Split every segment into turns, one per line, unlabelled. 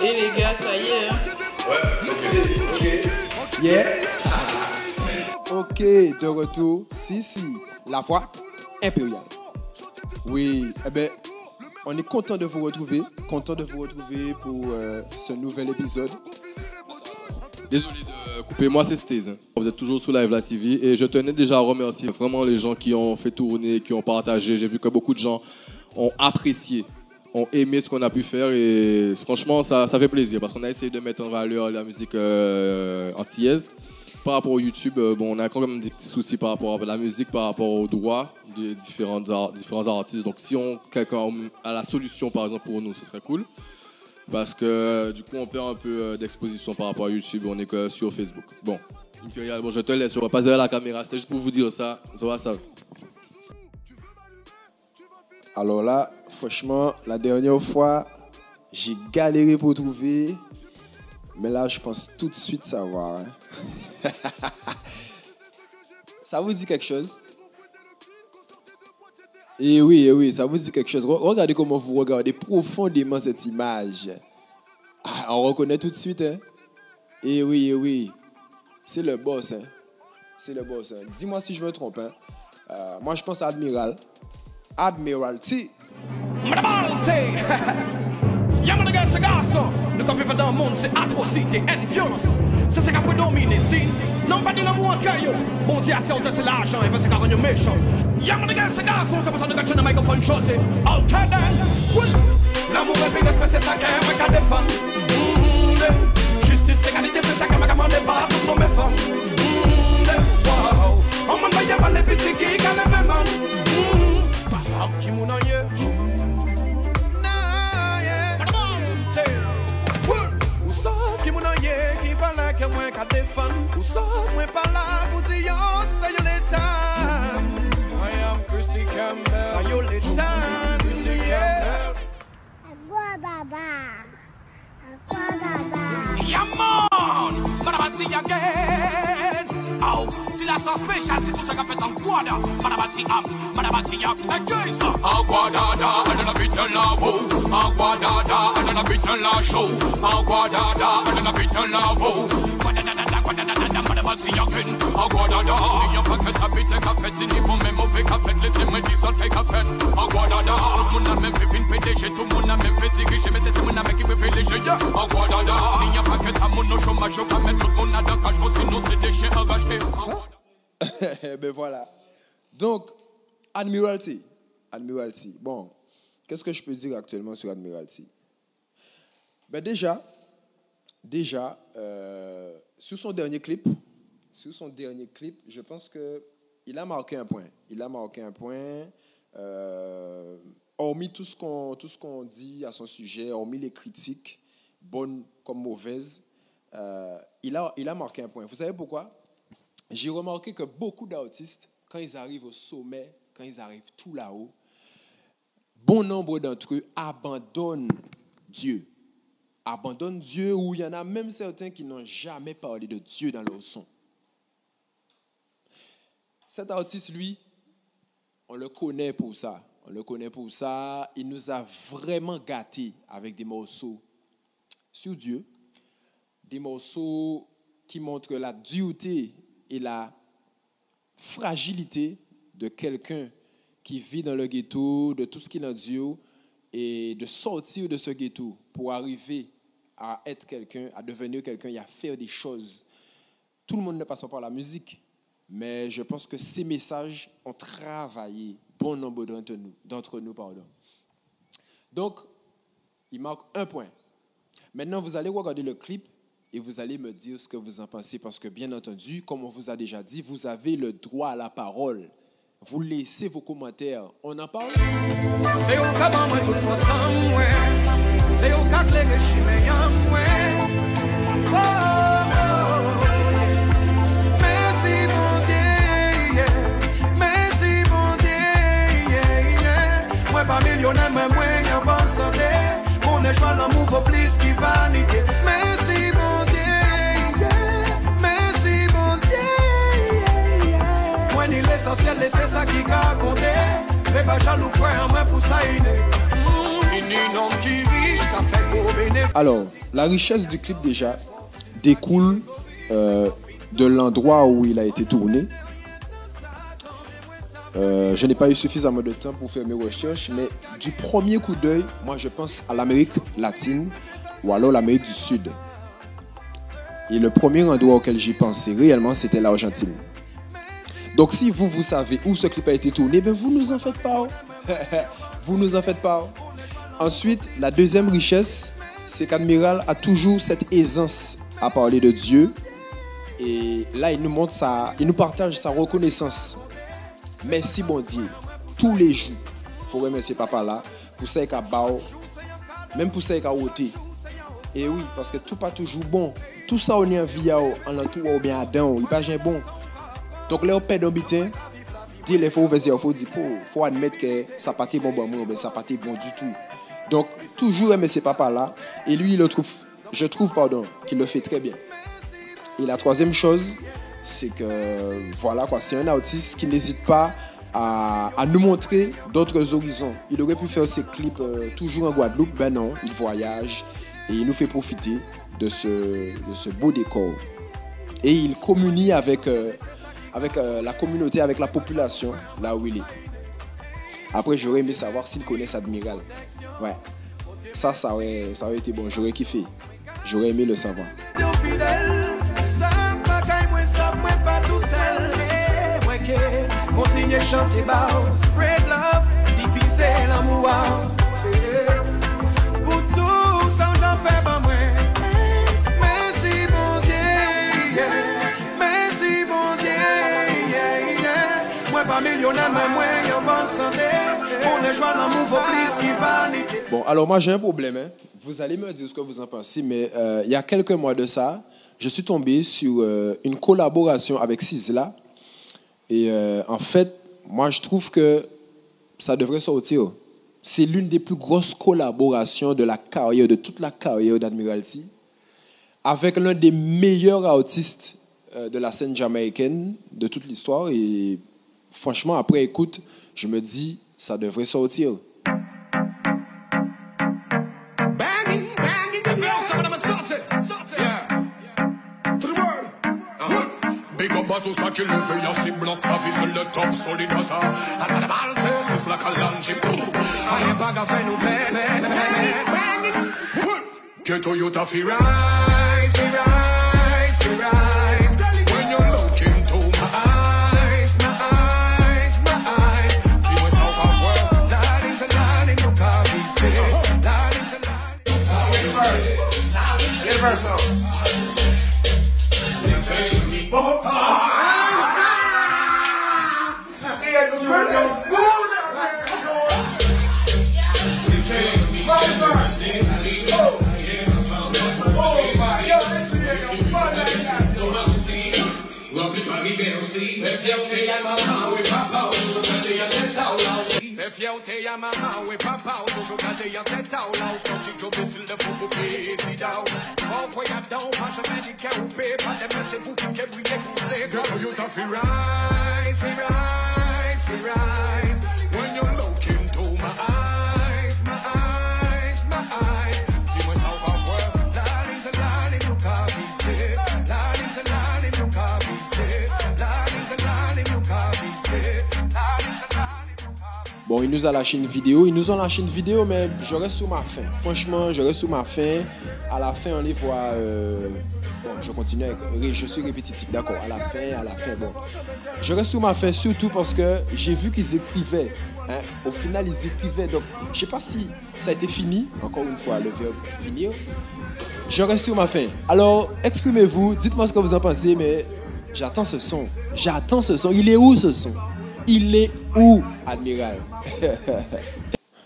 Et les gars, ça y est.
Ouais, ok. Yeah. Ok, de retour. Si, la foi impériale. Oui, eh ben, on est content de vous retrouver. Pour ce nouvel épisode.
Désolé de couper, moi c'est Steve. Vous êtes toujours sous Live La TV et je tenais déjà à remercier vraiment les gens qui ont fait tourner, qui ont partagé. J'ai vu que beaucoup de gens ont apprécié, ont aimé ce qu'on a pu faire et franchement ça fait plaisir parce qu'on a essayé de mettre en valeur la musique antillaise. Par rapport au YouTube, on a quand même des petits soucis par rapport à la musique, par rapport aux droits des différents artistes. Donc si quelqu'un a la solution par exemple pour nous, ce serait cool. Parce que du coup on perd un peu d'exposition par rapport à YouTube, on est que sur Facebook. Bon, je te laisse, je vais passer à la caméra, c'était juste pour vous dire ça, ça.
Alors là, franchement, la dernière fois, j'ai galéré pour trouver, mais là je pense tout de suite savoir. Hein. Ça vous dit quelque chose? Eh oui, ça vous dit quelque chose. Regardez comment vous regardez profondément cette image. Ah, on reconnaît tout de suite. Hein? Eh oui. C'est le boss. Hein? Dis-moi si je me trompe. Hein? Moi, je pense à Admiral. Admiralty.
Y'a mon gars, ce garçon, nous qu'on fait dans le monde, c'est atrocité and violence. C'est ce qui a pu dominer, si. Non, pas de l'amour entre eux. Bon Dieu, c'est l'argent, et c'est carrément méchant. Y'a mon gars, ce garçon, c'est pour ça que nous gâchons le microphone choisi. Ok, then. L'amour et puis respect, c'est ça qui est qu'à défendre. Justice, égalité, c'est ça qui m'a commandé par toutes mes femmes. Wow. On m'a dit pas les petits qui gagnent les man. Savent qui m'en a. Sauf qui m'en a qui fallait que moi qu'à défendre. Ou sauf moi pas là pour dire ça y est l'état. I am Christy Campbell. Ça y est l'état. Christy Campbell. Yaman, Madabati again. Oh, si la sauce spéciale, c'est tout ce qu'a fait en Guada. Madabati am, Madabati yak, again ça. En Guadada, elle a vite la veau. En Guadada, elle a vite la show. En Guadada, elle a vite la veau. Guadada, Madabati yakin. En Guadada, il y a pas que ça vite qu'a fait. C'est ni bon même mauvais qu'a fait. Laissez-moi dire ça qu'a fait. En Guadada, tout le monde a même fait une PDG. Tout le monde a même fait diriger. Mais c'est tout le monde a même qui me fait léger. En Guadada, il n'y a pas que ça, mon chômage, je vais mettre tout le monde à la cage, sinon c'est des chiens enragés.
Ben voilà. Donc, Admiralty. Bon, qu'est-ce que je peux dire actuellement sur Admiralty? Ben déjà, sur son dernier clip, je pense qu'il a marqué un point. Hormis tout ce qu'on dit à son sujet, hormis les critiques, bonnes comme mauvaises, il a marqué un point. Vous savez pourquoi? J'ai remarqué que beaucoup d'artistes, quand ils arrivent au sommet, quand ils arrivent tout là-haut, bon nombre d'entre eux abandonnent Dieu. Ou il y en a même certains qui n'ont jamais parlé de Dieu dans leur son. Cet artiste, lui, on le connaît pour ça. Il nous a vraiment gâtés avec des morceaux sur Dieu, des morceaux qui montrent la dureté et la fragilité de quelqu'un qui vit dans le ghetto, de tout ce qu'il endure, et de sortir de ce ghetto pour arriver à être quelqu'un, à devenir quelqu'un et à faire des choses. Tout le monde ne passe pas par la musique, mais je pense que ces messages ont travaillé bon nombre d'entre nous. Donc, il marque un point. Maintenant, vous allez regarder le clip et vous allez me dire ce que vous en pensez parce que, bien entendu, comme on vous a déjà dit, vous avez le droit à la parole. Vous laissez vos commentaires. On en parle?
C'est au cas moi tout fois somewhere. C'est au cas les régimes young way. Merci mon Dieu. Merci mon Dieu. Moi pas millionnaire mais moi en bonne santé. Mon échelle l'amour pour plus qui vanité. Merci mon Dieu. Merci mon Dieu. Moi ni l'essentiel c'est ça qui a compté. Mais pas jaloux frère moi pour ça il est. Ni nom qui vit
Alors, la richesse du clip déjà découle de l'endroit où il a été tourné. Je n'ai pas eu suffisamment de temps pour faire mes recherches, mais du premier coup d'œil, moi je pense à l'Amérique latine ou alors l'Amérique du Sud. Et le premier endroit auquel j'ai pensé réellement, c'était l'Argentine. Donc si vous savez où ce clip a été tourné, ben vous nous en faites pas. Vous nous en faites pas. Ensuite, la deuxième richesse, c'est qu'Admiral a toujours cette aisance à parler de Dieu. Et là, il nous montre il nous partage sa reconnaissance. Merci bon Dieu. Tous les jours, il faut remercier papa là pour ça qu'il a bao, même pour ça qu'il a ôté. Et oui, parce que tout pas toujours bon. Tout ça on est en vie en entour ou bien dedans, il pas jamais bon. Donc là on perd un bitin, dire il faut admettre que ça pas été bon mais ça pas été bon du tout. Donc toujours remercier papa là et lui je trouve qu'il le fait très bien. Et la troisième chose, c'est que voilà quoi, c'est un artiste qui n'hésite pas à nous montrer d'autres horizons. Il aurait pu faire ses clips toujours en Guadeloupe, ben non, il voyage et il nous fait profiter de ce beau décor. Et il communie avec la communauté, avec la population, là où il est. Après, j'aurais aimé savoir s'il connaît Admiral. Ouais, ça aurait été bon, j'aurais kiffé. J'aurais aimé le savoir.
Continuez chanter bas, spread love, diffuser l'amour. Pour tout ça j'en fais pas moins. Merci bon Dieu, merci bon Dieu. Moi pas millionnaire mais moi en bonne santé. On est joint l'amour faut plus qui vanité.
Bon, alors moi j'ai un problème. Vous allez me dire ce que vous en pensez, mais il y a quelques mois de ça, je suis tombé sur une collaboration avec Sizzla. Et en fait, moi je trouve que ça devrait sortir. C'est l'une des plus grosses collaborations de toute la carrière d'Admiralty, avec l'un des meilleurs artistes de la scène jamaïcaine de toute l'histoire. Et franchement, après écoute, je me dis, ça devrait sortir.
Pas tout ça qu'il le fait, y'a ses blocs, la vie c'est le top solide à ça. Al-Mal, c'est la calange. Allez, pas gaffe, nous plaît. Que Toyota fi rise. When you look into my eyes. Dis-moi ça au parfois. La ligne, nous carissez. La ligne. Fierté à maman, oui papa, toujours gardé en tête à la sortie de jobber sur le fou bouquet, c'est down. Oh, quoi y'a donc, pas jamais dit qu'elle ou paie, pas de c'est vous qui brillez pour c'est girl, you don't feel rise. When you look into my eyes. Dis-moi ça va voir, la ligne, nous carissez. La ligne, nous carissez. La ligne, nous carissez.
Bon, ils nous ont lâché une vidéo, mais je reste sur ma faim. Franchement, je reste sur ma faim. À la fin, on les voit... Bon, je continue je suis répétitif, d'accord. À la fin, bon. Je reste sur ma faim, surtout parce que j'ai vu qu'ils écrivaient. Hein. Au final, ils écrivaient. Donc, je ne sais pas si ça a été fini. Encore une fois, le verbe finir. Je reste sur ma faim. Alors, exprimez-vous. Dites-moi ce que vous en pensez, mais j'attends ce son. Il est où, ce son? Il est où, Admiral?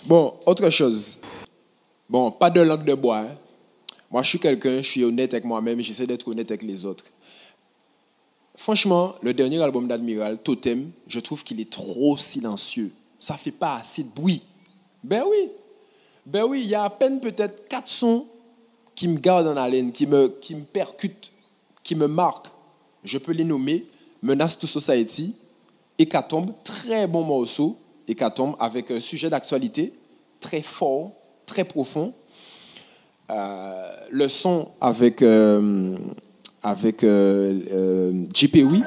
Bon, autre chose. Bon, pas de langue de bois. Hein. Moi, je suis honnête avec moi-même, j'essaie d'être honnête avec les autres. Franchement, le dernier album d'Admiral, Totem, je trouve qu'il est trop silencieux. Ça ne fait pas assez de bruit. Ben oui, il y a à peine peut-être 4 sons qui me gardent en haleine, qui me percutent, qui me marquent. Je peux les nommer Menace to Society, Hécatombe, très bon morceau, Hécatombe, avec un sujet d'actualité très fort, très profond. le son avec JP Oui.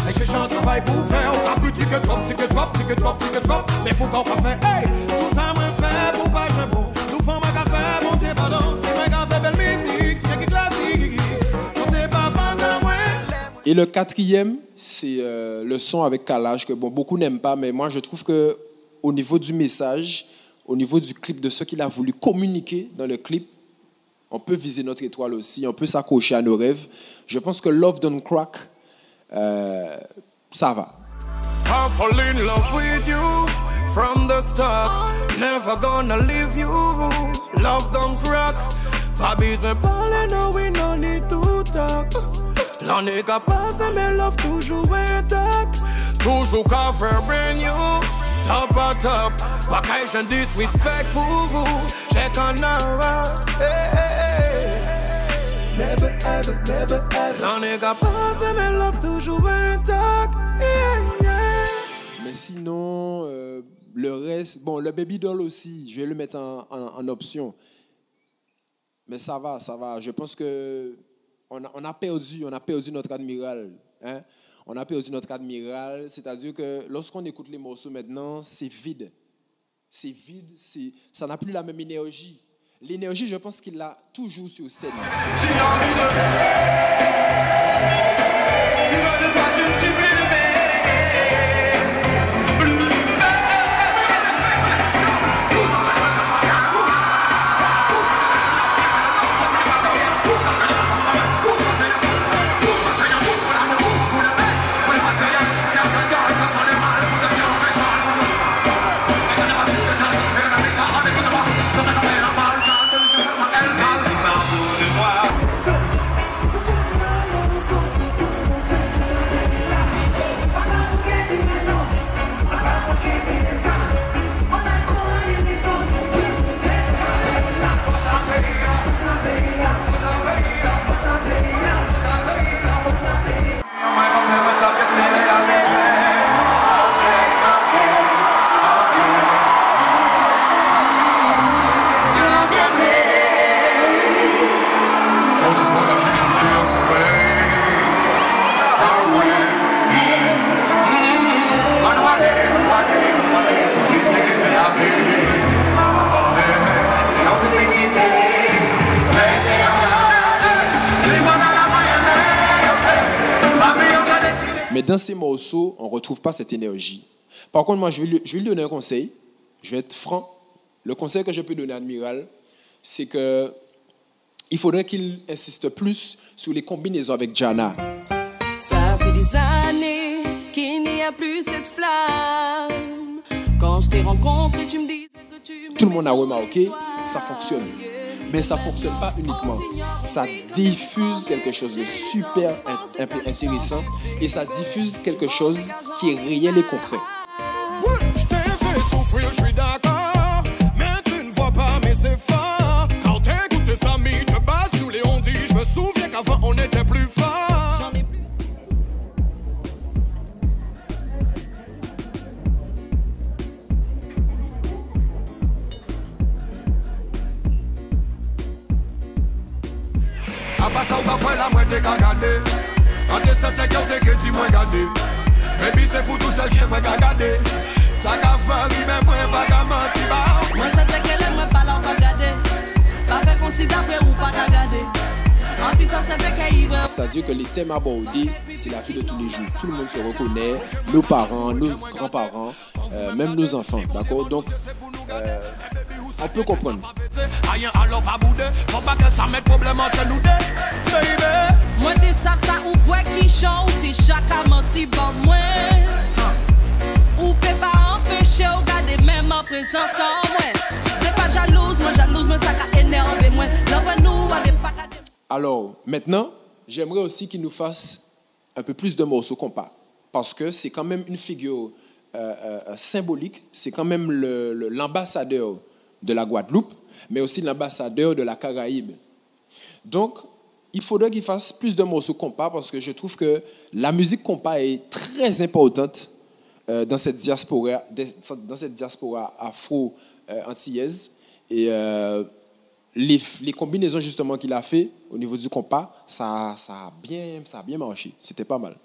Et je chante travail pour faire. A plus ticket drop, mais faut qu'on pas faire. Hey, tout ça me fait pour pas jouer bon. Nous faisons ma café, mon Dieu, pardon. C'est ma café, belle musique, c'est qui classique. On sait pas vendre moins.
Et le quatrième, c'est le son avec Kalash, que bon, beaucoup n'aiment pas, mais moi je trouve que au niveau du message, au niveau du clip, de ce qu'il a voulu communiquer dans le clip, on peut viser notre étoile aussi, on peut s'accrocher à nos rêves. Je pense que Love Don't Crack, ça va.
I fall in love with you from the start. Never gonna leave you. Love don't crack. Baby's a parler, no we no need to talk. L'année qu'a passé, mais love toujours intact. Toujours cover brand new. Top à top. Vacation disrespectful. Check on now. Hey, hey, hey. Never ever, never ever. L'année qu'a passé, mais love toujours intact. Yeah, yeah.
Mais sinon, le reste, bon, le Baby Doll aussi, je vais le mettre en option. Mais ça va, ça va. Je pense que on a perdu notre admiral. Hein? On a perdu notre admiral, c'est-à-dire que lorsqu'on écoute les morceaux maintenant, c'est vide. C'est vide, ça n'a plus la même énergie. L'énergie, je pense qu'il l'a toujours sur scène. Mais dans ces morceaux, on ne retrouve pas cette énergie. Par contre, moi, je vais lui donner un conseil. Je vais être franc. Le conseil que je peux donner à Admiral, c'est qu'il faudrait qu'il insiste plus sur les combinaisons avec Jana.
Ça fait des années qu'il n'y a plus cette flamme. Quand je t'ai rencontré, tu me disais que tu
Tout le monde a remarqué, ça fonctionne. Mais ça ne fonctionne pas uniquement. Ça diffuse quelque chose de super intéressant et ça diffuse quelque chose qui est réel et concret.
Je t'ai fait souffrir, je suis d'accord. Mais tu ne vois pas, mais c'est fort. Quand t'écoutes tes amis te basent sous les ondits. Je me souviens qu'avant on était plus fort.
J'en ai plus.
A pas ça ou pas près la moitié qu'a gardé. Quand t'es certain que tu m'as gardé. Baby c'est fou tout seul qui m'a gardé. Ça qu'a fait, même moi pas qu'à mentir.
Moi c'est qu'elle aime pas l'en pas garder. Pas fait considérer ou pas ta garder. En plus ça c'est qu'elle va.
C'est-à-dire que les thèmes abordés, c'est la vie de tous les jours. Tout le monde se reconnaît, nos parents, nos grands-parents, même nos enfants. D'accord? Donc, on peut comprendre.
Moi t'es ça ou voix qui chante, t'es chaque à menti bande moi. Ou peut pas empêcher ou garder même en présence en moi. C'est pas jalouse, moi ça qu'a énervé moi. L'envoi nous allez pas garder.
Alors, maintenant, j'aimerais aussi qu'il nous fasse un peu plus de morceaux compas. Parce que c'est quand même une figure symbolique. C'est quand même l'ambassadeur de la Guadeloupe, mais aussi l'ambassadeur de la Caraïbe. Donc, il faudrait qu'il fasse plus de morceaux compas parce que je trouve que la musique compas est très importante dans cette diaspora afro-antillaise. Et les combinaisons justement qu'il a fait au niveau du compas, ça a bien marché. C'était pas mal.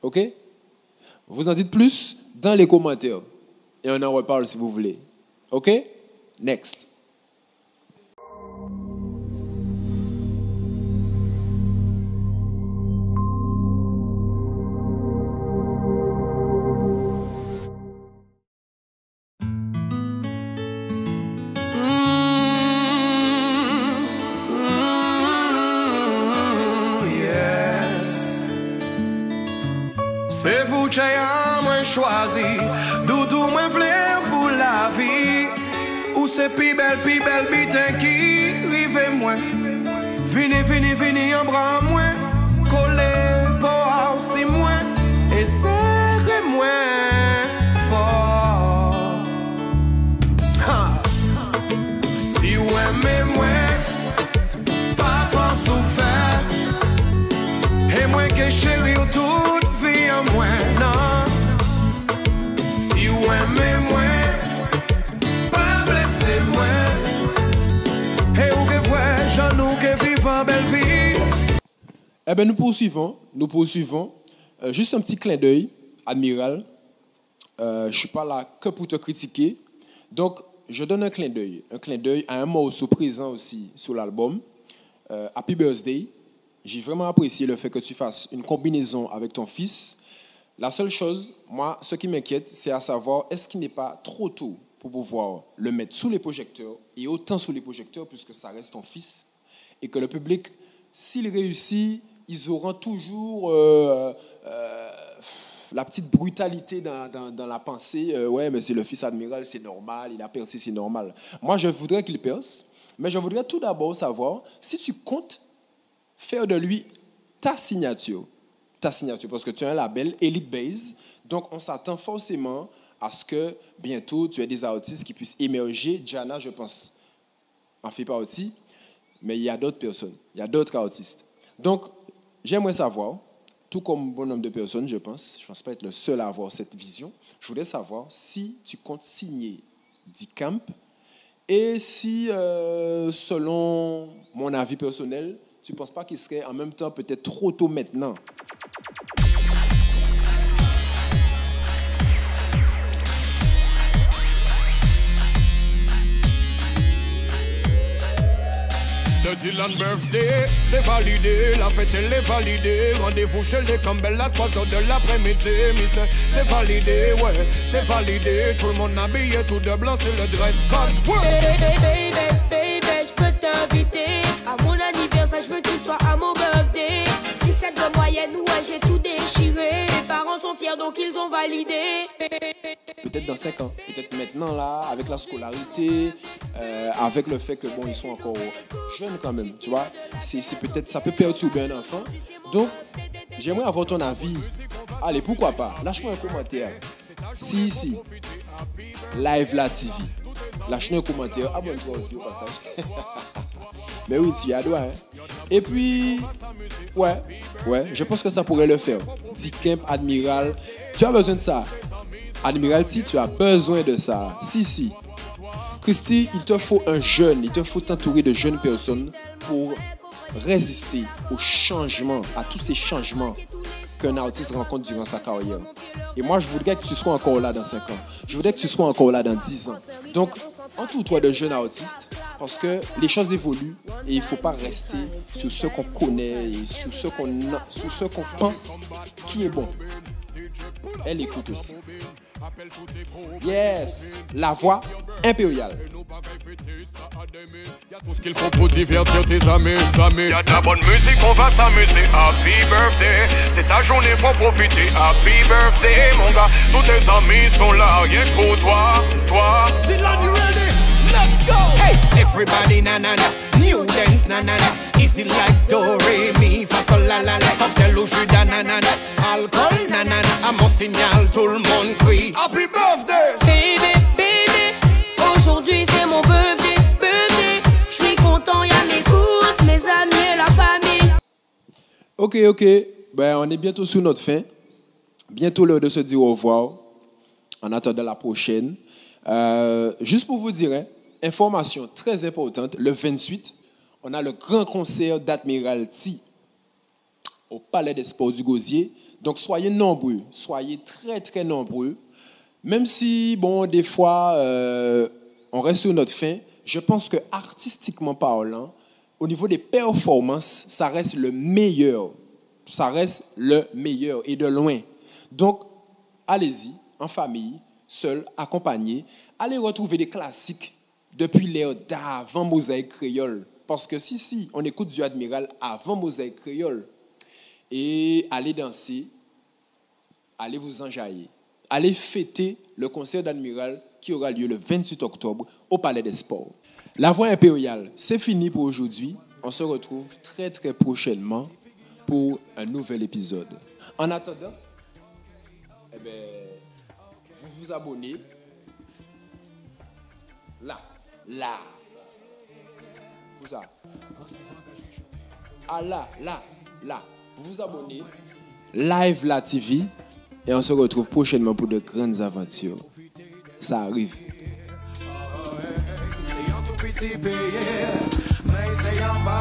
OK? Vous en dites plus dans les commentaires. Et on en reparle si vous voulez. OK? Next.
C'est vous qui avez choisi, doudou moi vle pour la vie. Ou c'est pi belle bitin qui rive moi. Vini en bras moi, collé pour aussi moi. Et serre moi fort. Ha. Si vous aimez moi, pas fort souffert. Et moi que chéri ou toute vie en moi, non. Si vous aimez moi, pas blessez moi. Et où que voyez, j'en nous que vivons belle vie.
Eh bien, nous poursuivons. Juste un petit clin d'œil, Admiral. Je ne suis pas là que pour te critiquer. Donc, je donne un clin d'œil à un morceau présent aussi sur l'album, Happy Birthday. J'ai vraiment apprécié le fait que tu fasses une combinaison avec ton fils. La seule chose, moi, ce qui m'inquiète, c'est à savoir, est-ce qu'il n'est pas trop tôt pour pouvoir le mettre sous les projecteurs, et autant sous les projecteurs, puisque ça reste ton fils, et que le public, s'il réussit, ils auront toujours la petite brutalité dans la pensée. Ouais, mais c'est le fils Admiral, c'est normal, il a percé, c'est normal. Moi, je voudrais qu'il perce, mais je voudrais tout d'abord savoir si tu comptes faire de lui ta signature, parce que tu as un label Elite Base, donc on s'attend forcément à ce que bientôt tu aies des artistes qui puissent émerger. Jana, je pense, en fait partie, mais il y a d'autres personnes, il y a d'autres artistes. Donc, j'aimerais savoir, tout comme bon nombre de personnes, je pense pas être le seul à avoir cette vision, je voudrais savoir si tu comptes signer D-Camp et si, selon mon avis personnel, tu ne penses pas qu'il serait en même temps peut-être trop tôt maintenant?
De Dylan birthday, c'est validé, la fête elle est validée. Rendez-vous chez les Campbell à 3h de l'après-midi. Mais c'est validé, ouais, c'est validé. Tout le monde habillé tout de blanc, c'est le dress code.
Baby, je peux t'inviter à mon anniversaire, je veux que tu sois à mon birthday. 17 de moyenne, ouais, j'ai tout déchiré. Les parents sont fiers, donc ils ont validé.
Peut-être dans 5 ans, peut-être maintenant là, avec la scolarité, avec le fait que bon, ils sont encore jeunes quand même, tu vois. C'est peut-être, ça peut perturber un enfant. Donc, j'aimerais avoir ton avis. Allez, pourquoi pas? Lâche-moi un commentaire. Si, Live La TV. Lâche-moi un commentaire. Abonne-toi aussi au passage. Mais oui, tu y as droit, hein. Et puis, ouais, je pense que ça pourrait le faire. D-Camp, Admiral, tu as besoin de ça. Admiralty, tu as besoin de ça. Si. Christy, il te faut un jeune, il te faut t'entourer de jeunes personnes pour résister aux changements, à tous ces changements qu'un artiste rencontre durant sa carrière. Et moi, je voudrais que tu sois encore là dans 5 ans. Je voudrais que tu sois encore là dans 10 ans. Donc, entoure-toi de jeunes artistes parce que les choses évoluent et il ne faut pas rester sur ce qu'on connaît et sur ce qu'on pense qui est bon. Elle écoute aussi. Yes, la voix impériale.
Y'a tout ce qu'il faut pour divertir tes amis. Y'a de la bonne musique, on va s'amuser. Happy birthday, c'est ta journée, faut profiter. Happy birthday, mon gars, tous tes amis sont là, rien que pour toi. Dylan, you ready? Let's go! Hey, everybody, na na na, new dance, na na na. Easy like do, re, mi, fa, sol, la la la. Cocktail au jus d'ananas, alcool, na na na. À mon signal, tout le monde crie Happy birthday!
Baby, aujourd'hui c'est mon
Ok. Ben, on est bientôt sur notre fin. Bientôt l'heure de se dire au revoir. En attendant la prochaine. Juste pour vous dire, information très importante, le 28, on a le grand concert d'Admiralty au Palais des Sports du Gosier. Donc, soyez nombreux. Soyez très, très nombreux. Même si, bon, des fois, on reste sur notre fin, je pense que artistiquement parlant, au niveau des performances, ça reste le meilleur. Ça reste le meilleur et de loin. Donc, allez-y, en famille, seul, accompagné. Allez retrouver des classiques depuis l'ère d'avant Mosaïque Créole. Parce que si, on écoute du Admiral avant Mosaïque Créole. Et allez danser, allez vous enjailler. Allez fêter le concert d'Admiral qui aura lieu le 28 octobre au Palais des Sports. La Voix impériale, c'est fini pour aujourd'hui. On se retrouve très très prochainement pour un nouvel épisode. En attendant, vous vous abonnez. Là. Où ça? Ah là. Vous vous abonnez. Live La TV. Et on se retrouve prochainement pour de grandes aventures. Ça arrive.
Mais c'est en bas